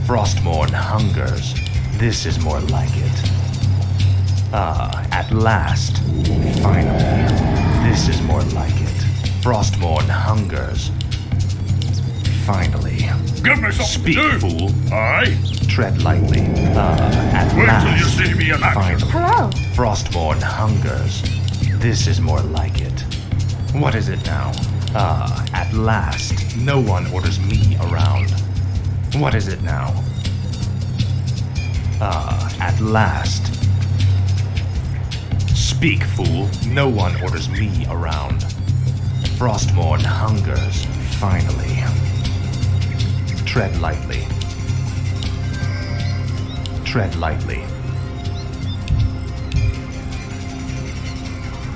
Frostmourne hungers. This is more like it. At last. Finally. This is more like it. Frostmourne hungers. Finally. Give me something Speak, to do. fool. Aye? Tread lightly. At Wait last. till you see me in action. Finally. Hello. Frostmourne hungers. This is more like it. What is it now? At last. No one orders me around. What is it now? At last. Speak, fool. No one orders me around. Frostmourne hungers. Finally. Tread lightly. Tread lightly.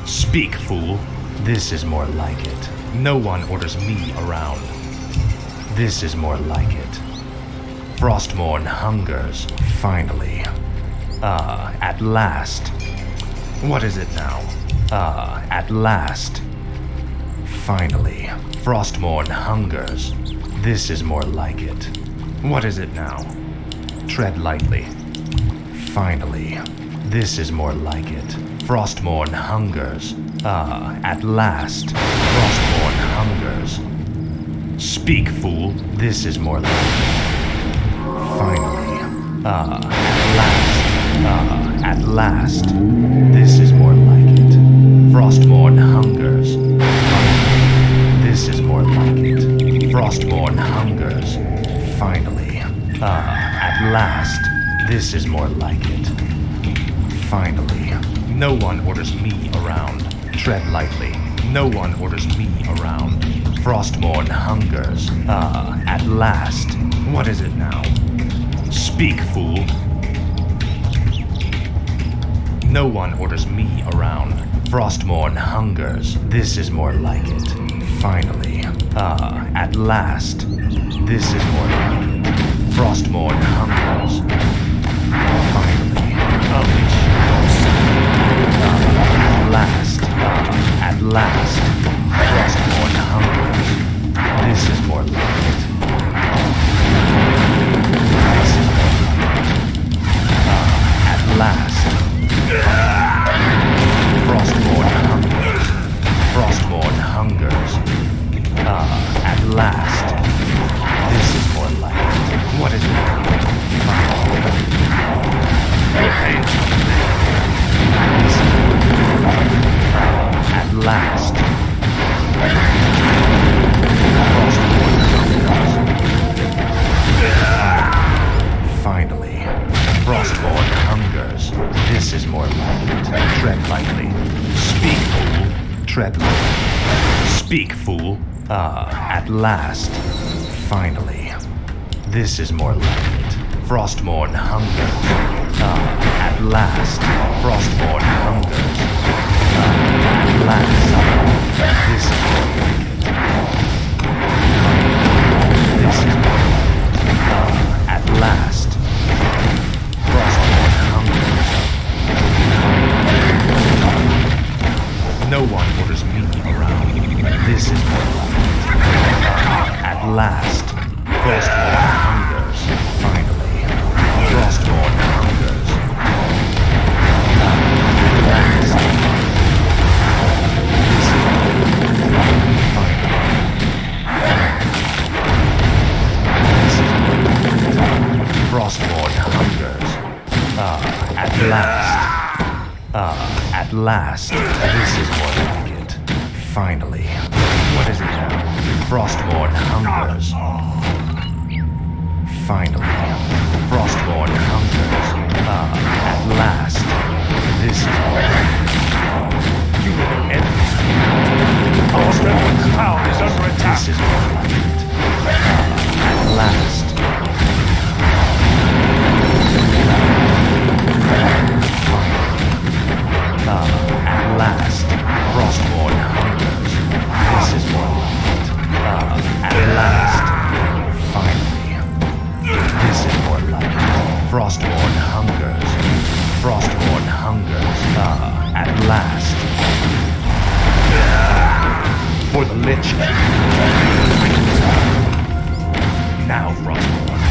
Speak, fool. This is more like it. No one orders me around. This is more like it. Frostmourne hungers. Finally. At last. What is it now? At last. Finally. Frostmourne hungers. This is more like it. What is it now? Tread lightly. Finally. This is more like it. Frostmourne hungers. At last. Frostmourne hungers. Speak, fool. This is more like it. Finally. At last. At last. This is more like it. Frostmourne hungers. Finally. This is more like it. Frostmourne hungers. Finally. At last. This is more like it. Finally. No one orders me around. Tread lightly. No one orders me around. Frostmourne hungers. At last. What is it now? Speak, fool. No one orders me around. Frostmourne hungers. This is more like it. Finally. At last. This is more like it. Frostmourne hungers. Finally. Unleash At last. At last. Frostmourne hungers. This is more like it. This is more like it. At last. Frostmourne hungers. Frostmourne hungers. At last. This is more like it. What is it? At last. Frostmourne hungers. Finally. Frostmourne hungers. This is more like it. Tread lightly. Speak, fool. Tread lightly. Speak, fool. At last. Finally. This is more like it. Frostmourne hungers. At last. Frostmourne hungers. At last. This is more like it. This is more like it. At last. Frostmourne hungers. No one orders me around. This is more like it. At last. Frostmourne hungers. Finally. Frostmourne hungers. At last. This is more like it. Finally. This is more like it. Frostmourne hungers. At last. At last. This is more like it. Finally. What is it now? Frostmourne hungers. Finally. Frostmourne hungers. At last. This is more like it. You will end this. Frostmourne town is under attack. This is more like it. At last. At last. Frostmourne hungers. This is more like it. At last. Finally. This is more like it. Frostmourne hungers. Frostmourne hungers. At last. For the Lich. Now, Frostmourne.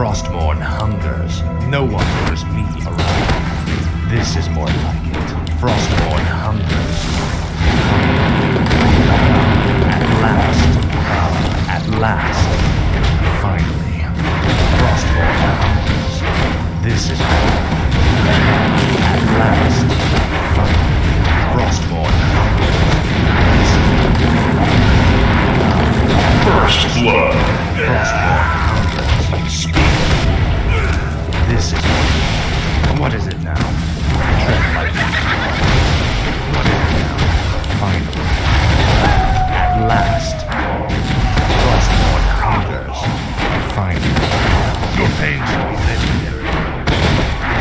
Frostmourne hungers. No one orders me around. This is more like it. Frostmourne hungers. At last. At last. Finally. Frostmourne hungers. This is more like it. At last. Finally. Frostmourne hungers. This is more like it. First blood. Frostmourne hungers. Speak. This is what is it now? Tread lightly. What is it now? Finally. At last. Frostmourne hungers. Finally. Your pain shall be legendary.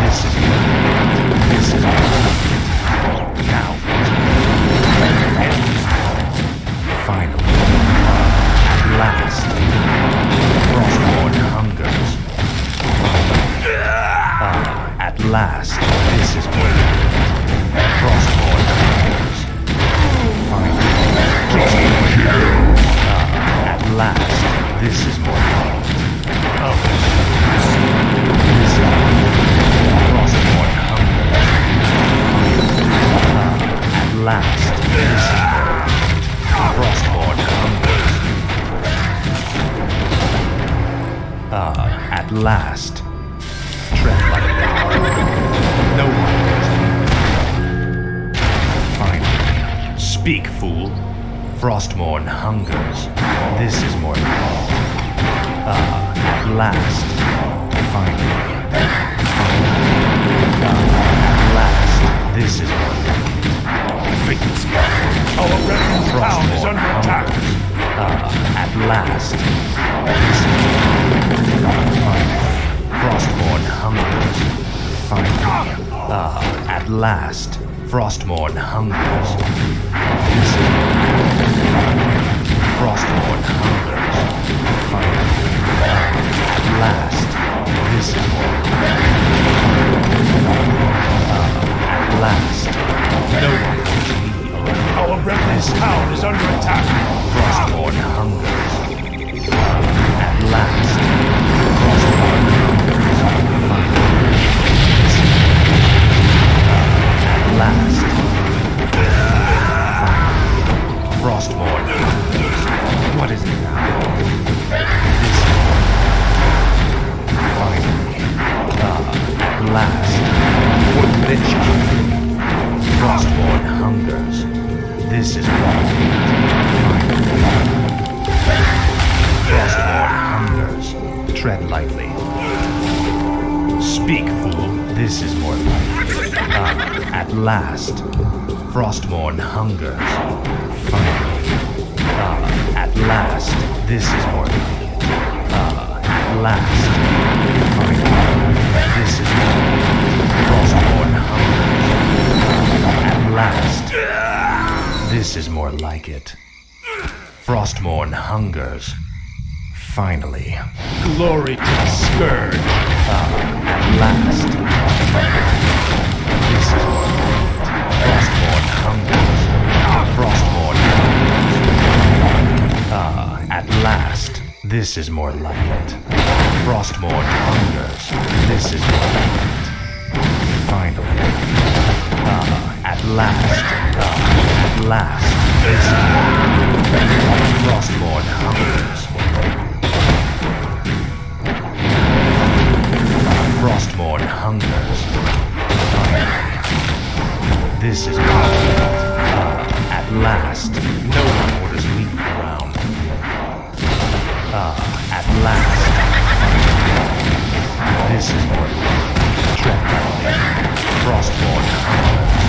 This is this is now. Finally. At last. Frostmourne hungers. At last, this is more like it. Frostmourne hungers. Finally. At last, this is more like it. This is Frostmourne hungers. At last, this is more like it. Frostmourne hungers. At last. Tread lightly. No one knows me. Finally. Speak, fool. Frostmourne hungers. This is more like it. At last. Finally. At last. This is more like it. Figures. Our refuge town is under attack. At last. This is finally. Frostmourne hungers. Finally. At last. Frostmourne hungers. This is Frostmourne hungers. Finally. At last. This is at last. No one knows me around. Our refuge town is under attack. Frostmourne hungers. At last. Frostmourne hungers. At last. Frostmourne hungers. What is it now? This finally. At last. What bitch? Frostmourne hungers. This is wrong. Frostmourne hungers. Tread lightly. Speak, fool. This is more like it. At last. Frostmourne hungers. Finally. At last. This is more like it. At last. Finally. This is more like it. Frostmourne hungers. At last. This is more like it. Frostmourne hungers. Finally. Glory to the Scourge. At last. This is more like it. Frostmourne hungers. Frostmourne hungers. At last. This is more like it. Frostmourne hungers. This is more like it. Finally. At last. At last. This is more like it. Frostmourne hungers. Frostmourne hungers. Finally. This is more like it. At last. No one orders me around. At last. This is more like it. Tread lightly. Frostmourne hungers.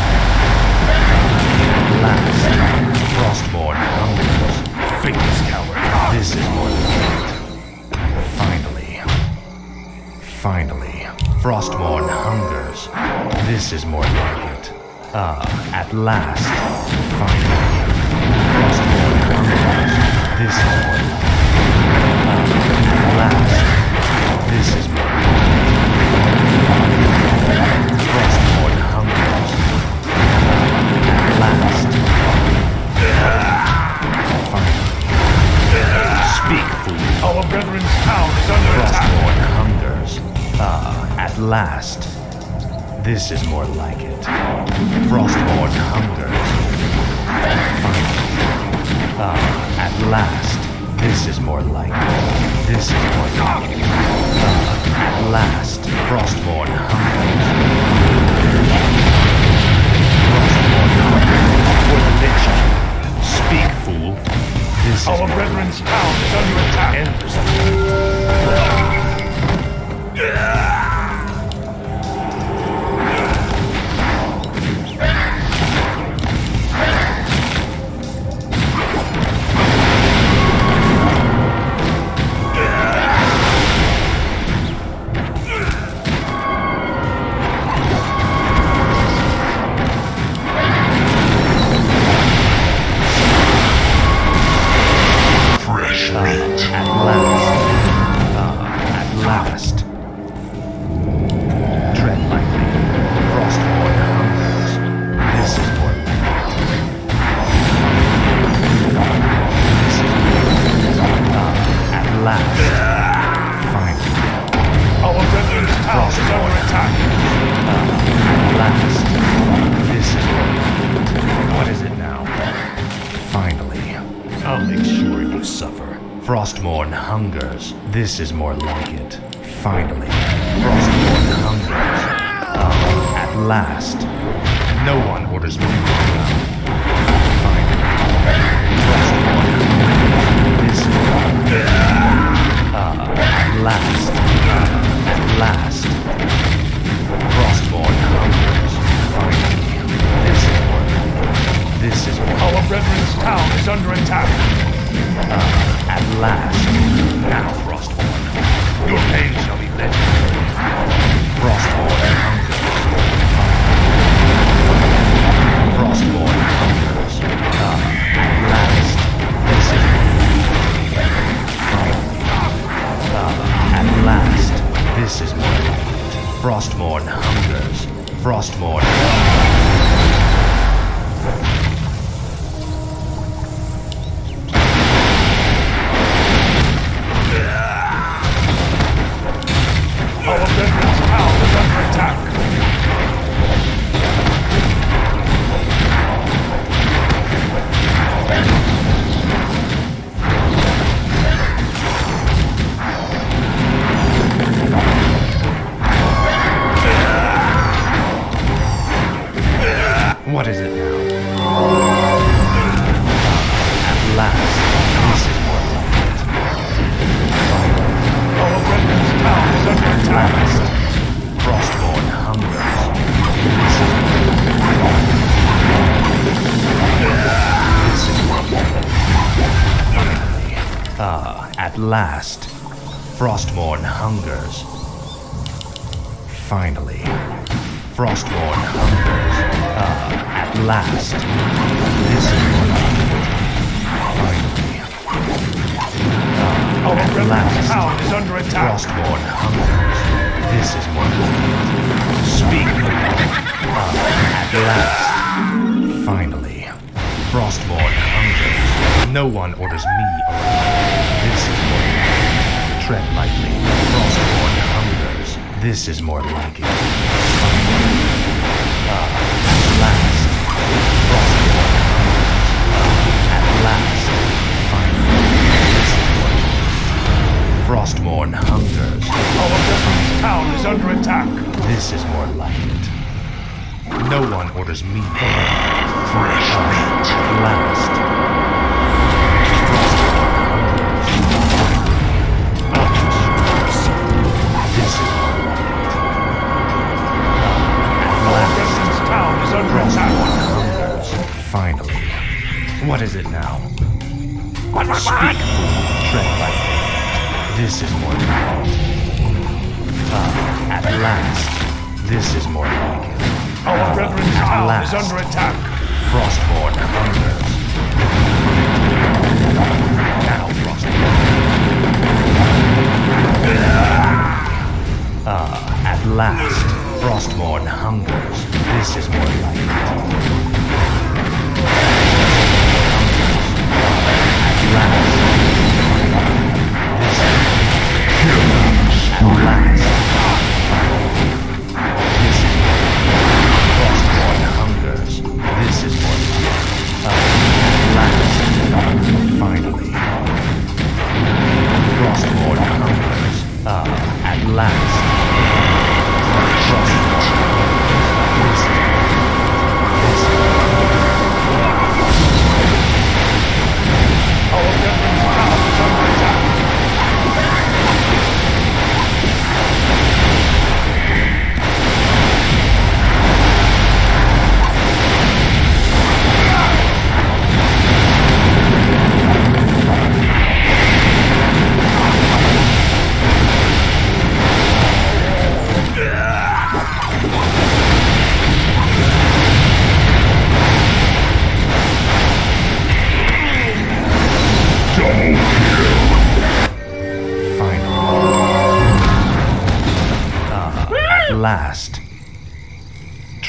At last. Frostmourne hungers. Figures, coward. This is more like it. Finally. Finally. Frostmourne hungers. This is more like it. At last. Finally. Frostmourne hungers. This is more like it. At last. This is more like it. Frostmourne hungers. At last. Finally. Speak, fool. Our brethren's town is under attack. Frostmourne hungers. last. This is more like it. Frostborn hungers. At last. This is more like it. This is more like it. At last. Frostborn hungers. Frostborn hungers. For the Lich King. Speak, fool. This is Our brethren's town is under attack. Frostborn hungers. This is more like it. Finally. Frostborn hungers. At last. No one orders me around. Finally. Frostborn hungers. This is more like it. At last. At last. Frostborn hungers. Finally. This is more like it. This is more Our brethren's town is under attack. At last. Now, Frostborn. Your pain shall be legendary. Frostborn hungers. Frostborn hungers. At last. This is at last. This is more like it. Frostborn hungers. Frostborn What is it now? At last, this is more like it. Our brethren's town is under At attack. last, Frostborn hungers. This is more like it. At last, Frostborn hungers. Finally, Frostborn hungers. At last. This is more like it. Finally. Our At brethren's last. town is under attack. Frostborn hungers. This is more like it. Speak. At last. Finally. Frostborn hungers. No one orders me around. This is more like it. Tread lightly. Frostborn hungers. This is more like it. Finally. At last. Frostborn hungers. At last. Finally. This is more like it. Frostborn hungers. Our brethren's town is under attack. This is more like it. No one orders me around. Fresh meat. At last. This is more like it. Our brethren's town is under attack. Hungers. Finally. What is it now? Speak, fool. Tread lightly. This is more like it. At last. This is more like it. Our brethren's town last. is under attack. Frostborn hungers. Now, Frostborn. At last. Frostborn hungers. This is more like it. At last. At last.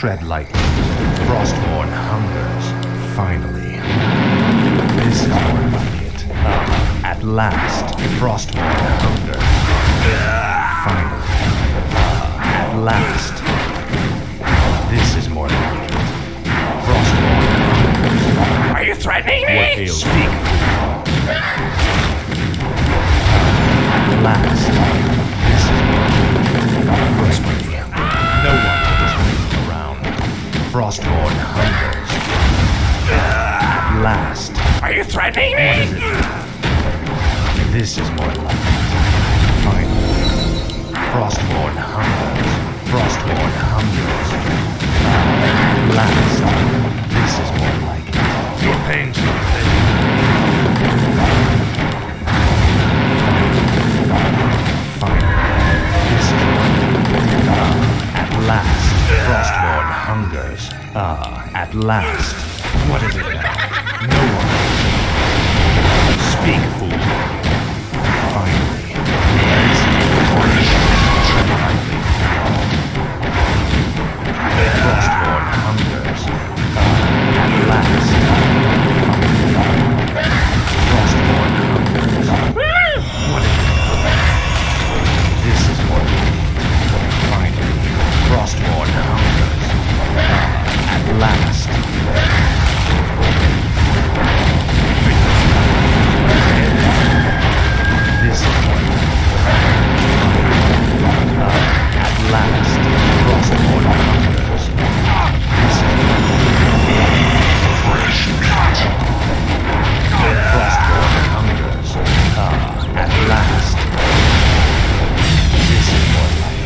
Tread lightly. Frostborn hungers. Finally. This is more like it. At last. Frostborn hungers. Finally. At last. This is more like it. Frostborn hungers. Are you threatening me? What ails Speak. At last. This is more like it. Frostborn. No one is waiting around. Frostborn hungers. At last. Are you threatening What is me? it? This is more like it. Finally. Frostborn hungers. Frostborn hungers. At last. This is more like it. Your pain shall be. Finally. This is more like it. At last. Frostborn hungers. At last. What is it now? No one. Speak, fool. Finally. This is more like it. Tread lightly. Frostborn hungers. At last. Frostborn hungers. What is it now? This is more like it. Finally. Frostborn hungers. At last. This is more like it. At last. Frostborn hungers. This is more like it. Frostborn hungers. At last. This is more like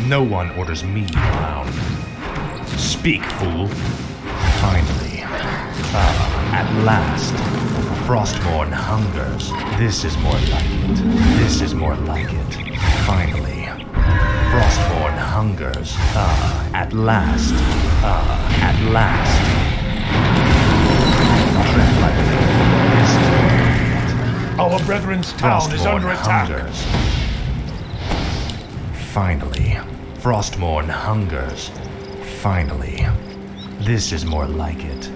it. No one orders me around. Speak, fool. Finally. At last. Frostborn hungers. This is more like it. This is more like it. Finally. Frostborn hungers. At last. At last. Tread lightly. This is more like it. Our brethren's town is under attack. Hungers. Finally. Frostborn hungers. Finally. This is more like it.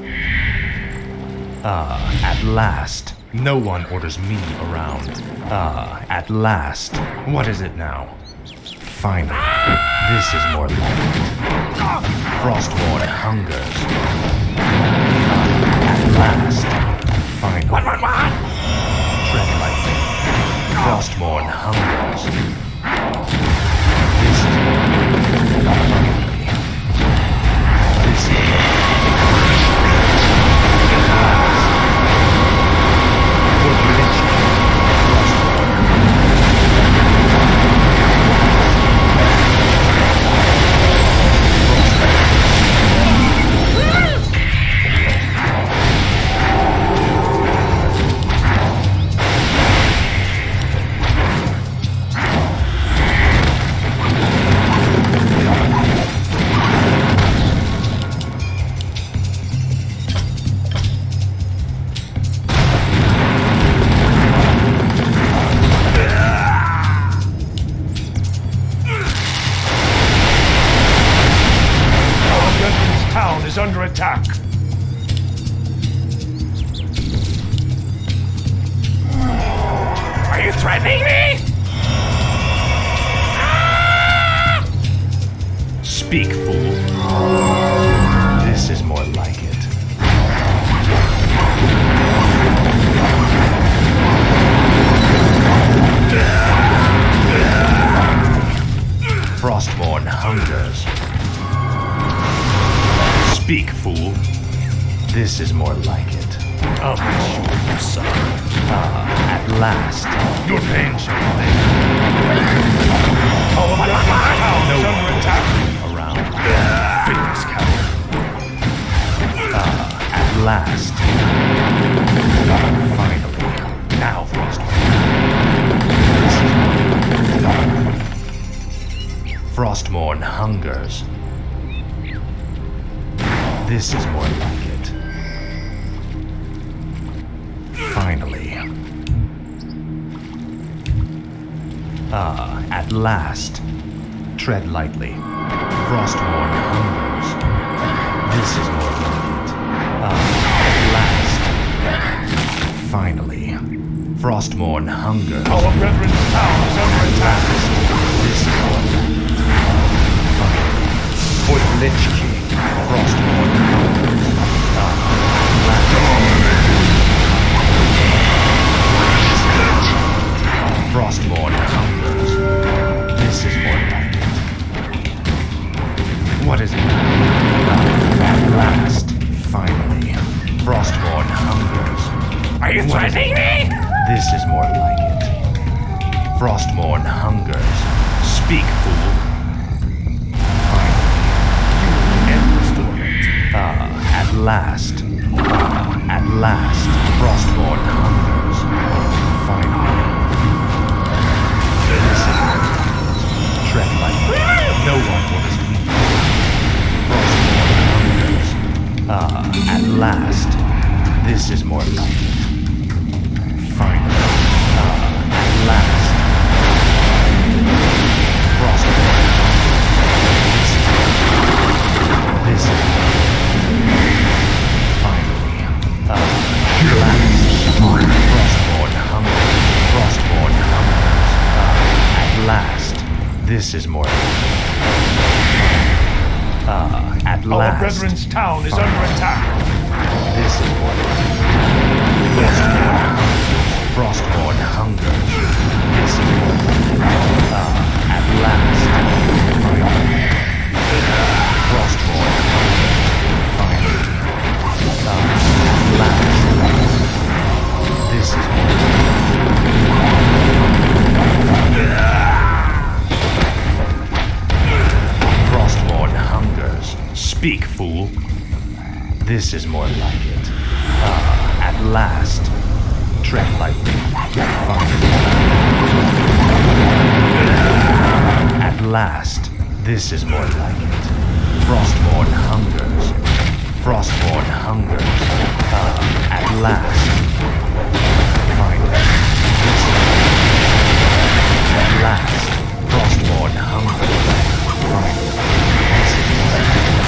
At last. No one orders me around. At last. What is it now? Finally. This is more like it. Frostborn hungers. At last. Finally. What? Tread lightly. Frostborn hungers. This is more like it. Finally. This is more like it. Is under attack. Are you threatening me? Speak, fool. This is more like it. Frostborn hungers. Speak, fool. This is more like it. I'll show you some. At last. Your pain shall be. Our brethren's town is under attack. Around. Fitness coward. At last. Finally. Now, Frostborn. This is more like it. Frostborn hungers. This is more like it. Finally. At last. Tread lightly. Frostborn hungers. This is more like it. At last. Finally. Frostborn hungers. Our brethren's town is under attack. This is more like it. Finally. For the Lich King. Frostborn hungers. At last. Frostborn hungers. This is more like it. What is it? At last, finally, Frostborn hungers. Are you threatening me? This is more like it. Frostborn hungers. Speak, fool. Finally, you will end this torment. At last. At last, Frostborn hungers. Finally. This is more like it. Tread lightly. No one orders me. Frostborn hungers. At last. This is more like it. Finally. At last. Frostborn hungers. This is more like it. Finally. At last. Frostborn hungers. Frostborn hungers. At last. This is more like it. At Our last. brethren's town is under attack. This is more like it. Frostborn hungers. This is more like it. At last. Finally. Frostborn hungers. Finally. At last. This is more like it. Frostborn hungers. Speak, fool. This is more like it. At last. Tread lightly. Finally. At last. This is more like it. Frostborn hungers. Frostborn hungers. At last. Finally. At last. Frostborn hungers. Finally. This is more like it.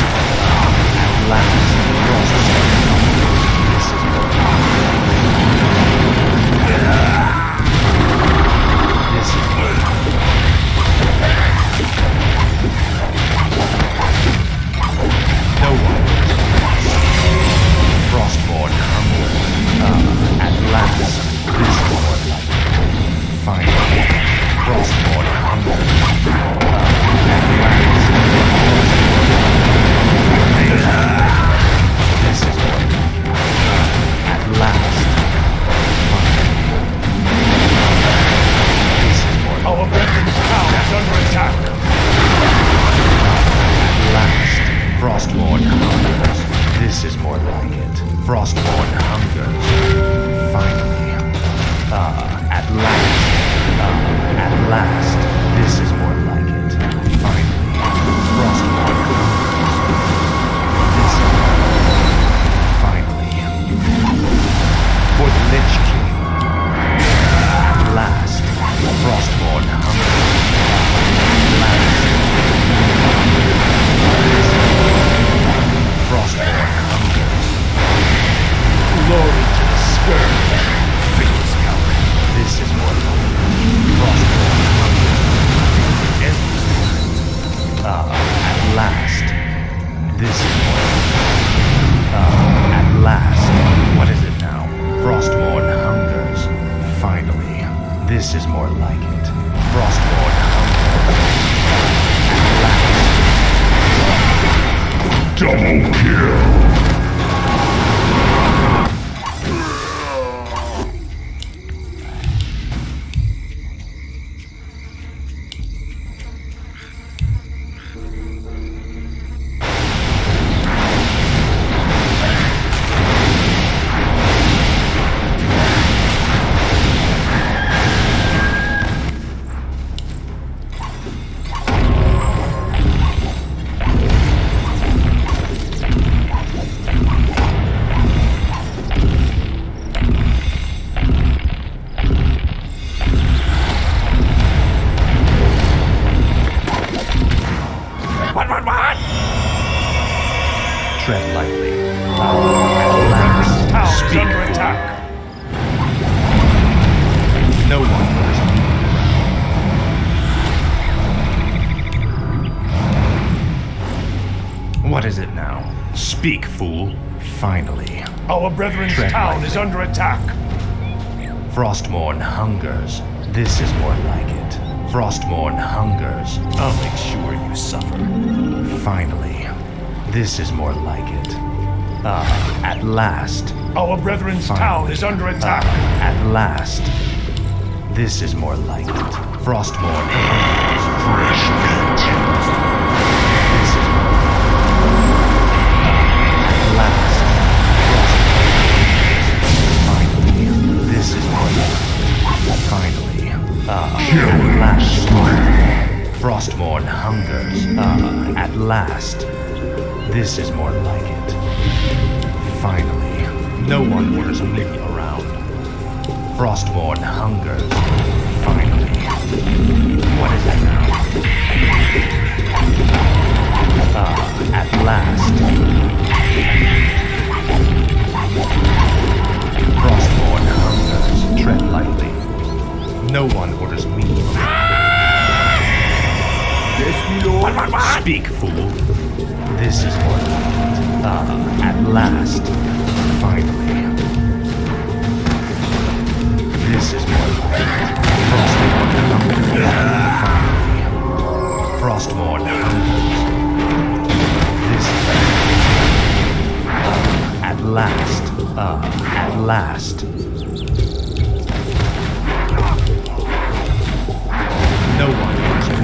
At last. Frostborn hungers. This is more like it. This is more like it. No one. Frostborn hunger. At last. This is more like it. Finally. Frostborn hunger. At last. This is more like it. At last. This is more like Our brethren's town is under attack. At last, Frostborn hungers. This is more like it. Frostborn hungers. Finally. At last. At last. This is more like it. Finally. Frostborn hungers. This is more like it. Finally. For the Lich King. At last. Frostborn hungers. At last. Frostborn hungers. Glory to the scourge. Fingers coward. This is more like it. Frostborn hungers. At last. This is more like it. At last. What is it now? Frostborn hungers. Finally. This is more like it. Frostborn hungers. At last. Double kill. Tread lightly. Our veteran's town is Speak, under fool. attack. No one orders me around. What is it now? Speak, fool. Finally. Our brethren's Tread town lightly. is under attack. Frostmourne hungers. This is more like it. Frostmourne hungers. I'll make sure you suffer. Finally. This is more like it. At last. Our brethren's town is under attack. At last. This is more like it. Frostmourne hungers. Fresh meat. This is more like it. At last. Finally. This is more like it. Finally. At last. Frostmourne hungers. At last. This is more like it. Finally. No one orders me around. Frostmourne hungers. Finally. What is it now? At last. Frostmourne hungers. Tread lightly. No one orders me around. Yes, my lord. Speak, fool. This is more like it. At last. Finally. This is more like it. Frostmourne hungers. Finally. Frostmourne hungers. This is at last. At last. No one wants me.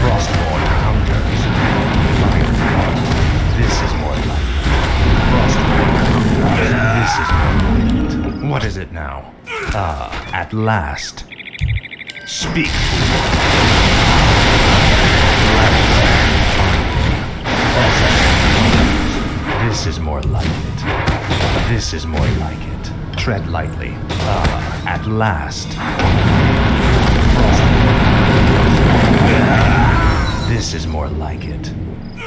Frostmourne hungers. Finally. This is more like it. Frostmourne hungers. This is more like it. What is it now? At last. Speak. This is more like it. This is more like it. Tread lightly. At last. This is more like it.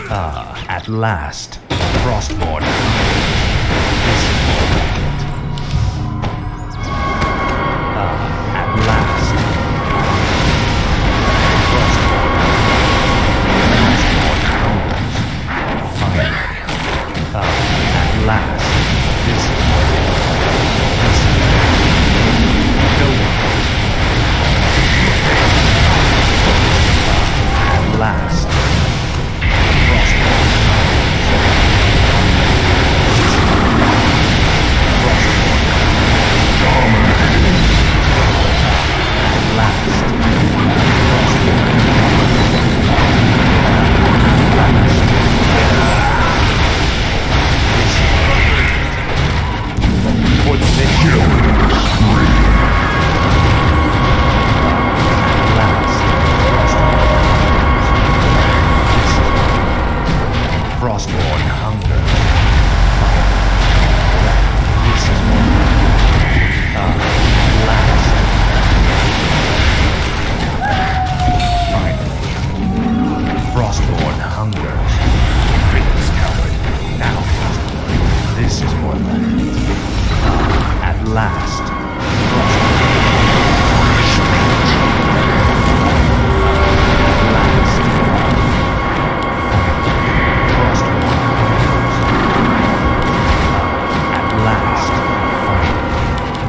At last. Frostmourne. This is more like it. At last. Frostmourne. Frostmourne hungers. Finally. At last. This is more like it. This is no one. At last. Frostmourne. Frostmourne hunger. This is more last. Finally. Frostmourne hunger. Fates coward. Now, Frostmourne. This is more like it. At last.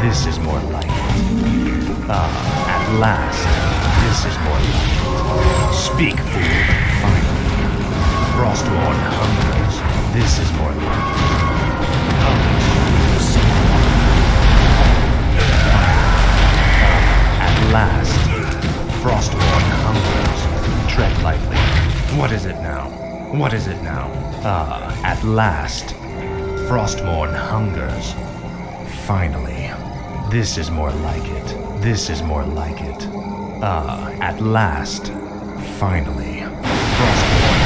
This is more like it. At last. This is more like it. Speak, fool. Finally. Frostmourne hungers. This is more like it. At last. Frostmourne hungers. Tread lightly. What is it now? What is it now? At last. Frostmourne hungers. Finally. This is more like it. This is more like it. At last. Finally. Frostmourne.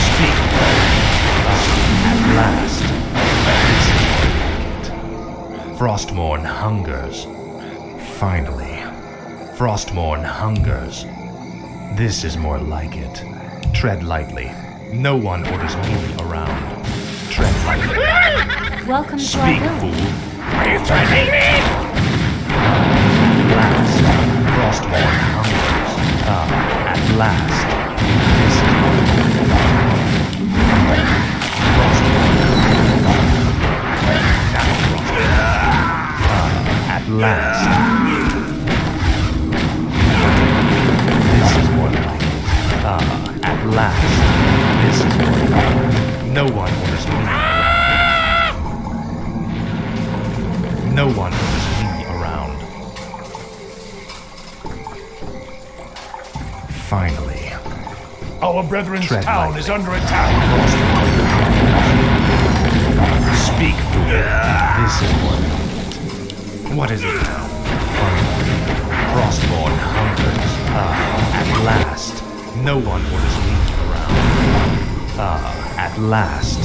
Speak. At last. This is more like it. Frostmourne hungers. Finally. Frostmourne hungers. This is more like it. Tread lightly. No one orders me around. Tread lightly. Welcome to our Speak, village. fool. Are you threatening me? At last, Frostmourne hungers. At last. This is at last. This is more like it. At last. This is more like it. No one orders me around. No one orders me around. Finally. Our brethren's Tread town lightly. is under attack. Speak, fool. This is more like it. What is it now? Frostmourne hungers. At last. No one orders me around. At last.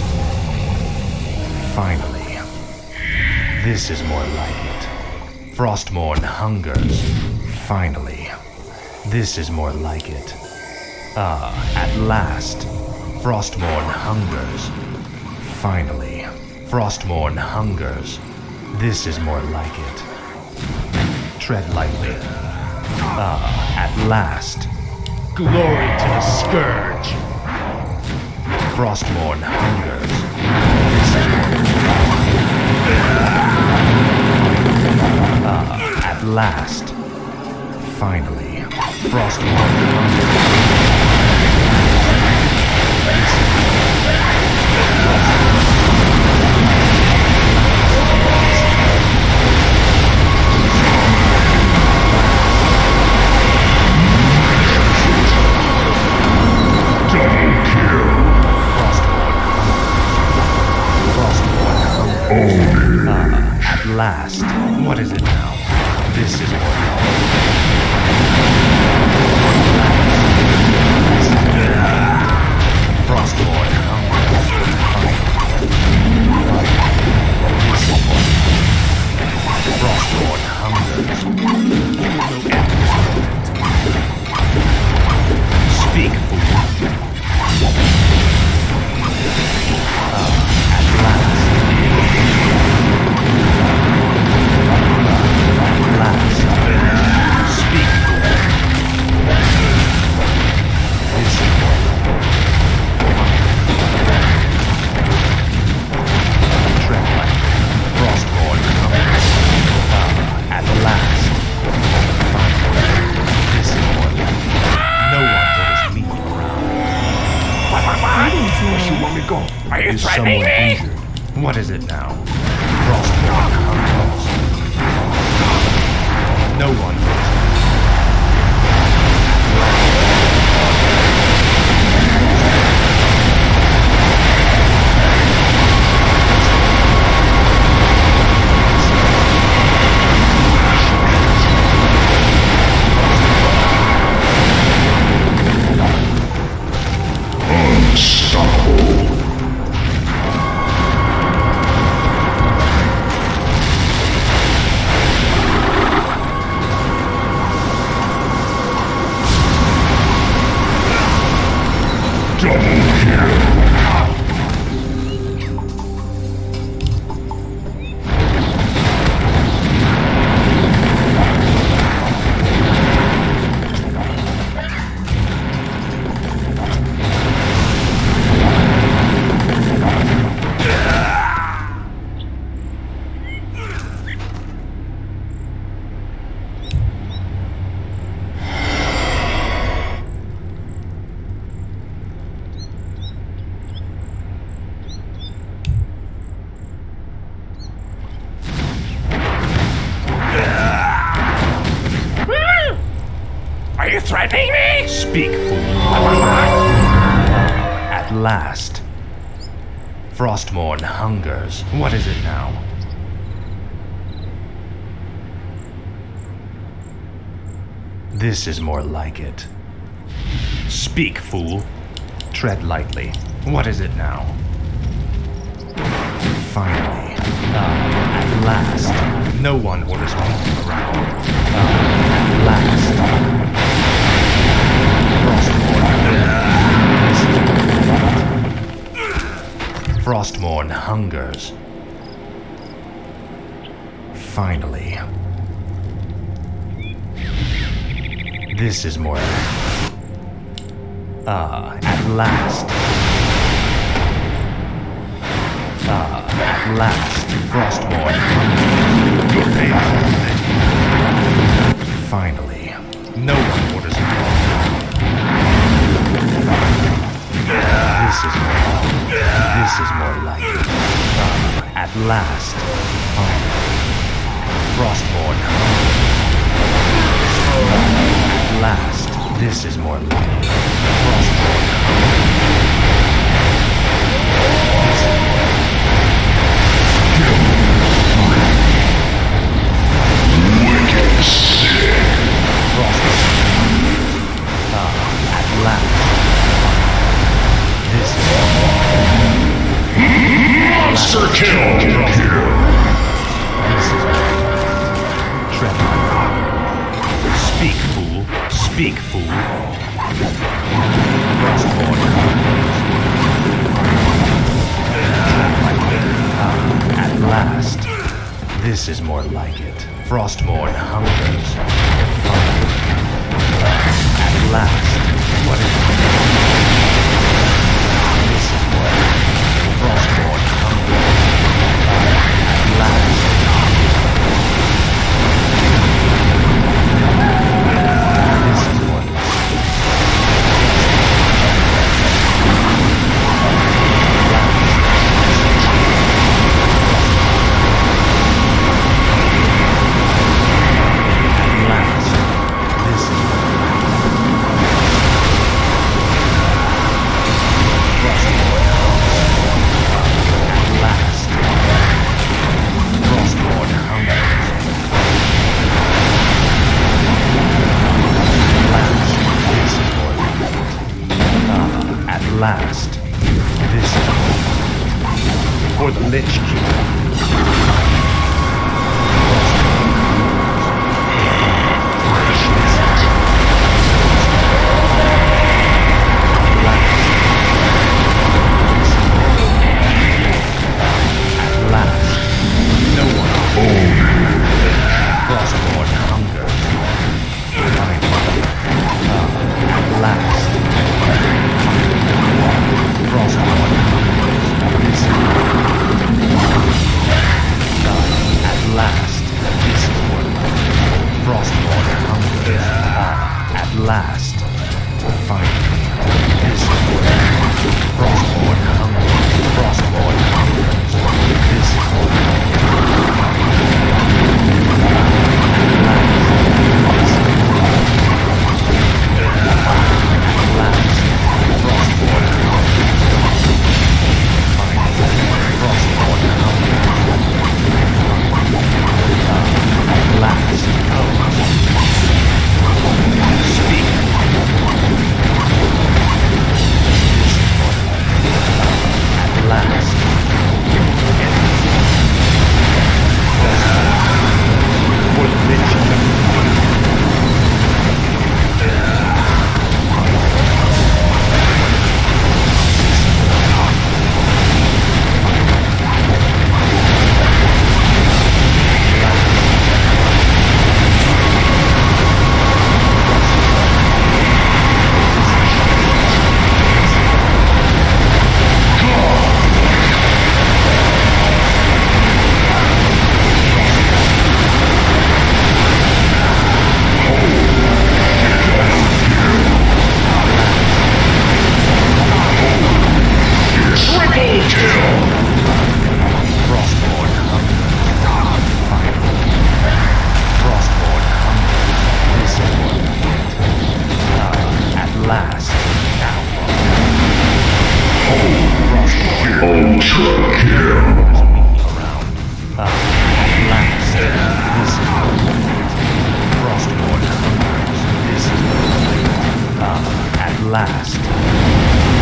Finally. This is more like it. Frostmourne hungers. Finally. This is more like it. At last. Frostmourne hungers. Finally. Frostmourne hungers. This is more like it. Tread lightly. At last. Glory to the scourge. Frostmourne hungers. This is more at last. Finally. Frostmourne hungers. At last. What is it now? This is more Frostmourne hungers. Frostmourne hungers. Speak, fool. At last. Speak, fool. This is more tread like Frostmourne hungers. At last. This is more no one orders me around. Where you want me to go? Are you Is threatening someone me? injured? What is it now? Frostmourne hungers. No one orders me. Are you threatening me? Speak, fool. At last. Frostmourne hungers. What is it now? This is more like it. Speak, fool. Tread lightly. What is it now? Finally. At last. No one orders me around. At last. Frostmourne. Frostmourne hungers. Finally. This is more... at last. At last. Frostmourne hungers. Your pain. Finally. No one orders me. This is more like it. At last. Finally. Frostmourne at last. This is more like it. Frostmourne Wicked sick. at last. This is Monster kill. This is Trevor. Speak, fool. Speak, fool. Frostmourne at last. This is more like it. Frostmourne hungers. At last. What is it? This is more. Frostmourne hungers. At last. This is more. Last, this is for the Lich King. At last, no one. Frostmourne hunger. At last. Frostmourne at last. This is what Frostmourne hungers. At last. Finally. This is what Frostmourne hungers. Frostmourne hungers. This is what at last. Frostmourne last. Speak. At last. For the Lich last.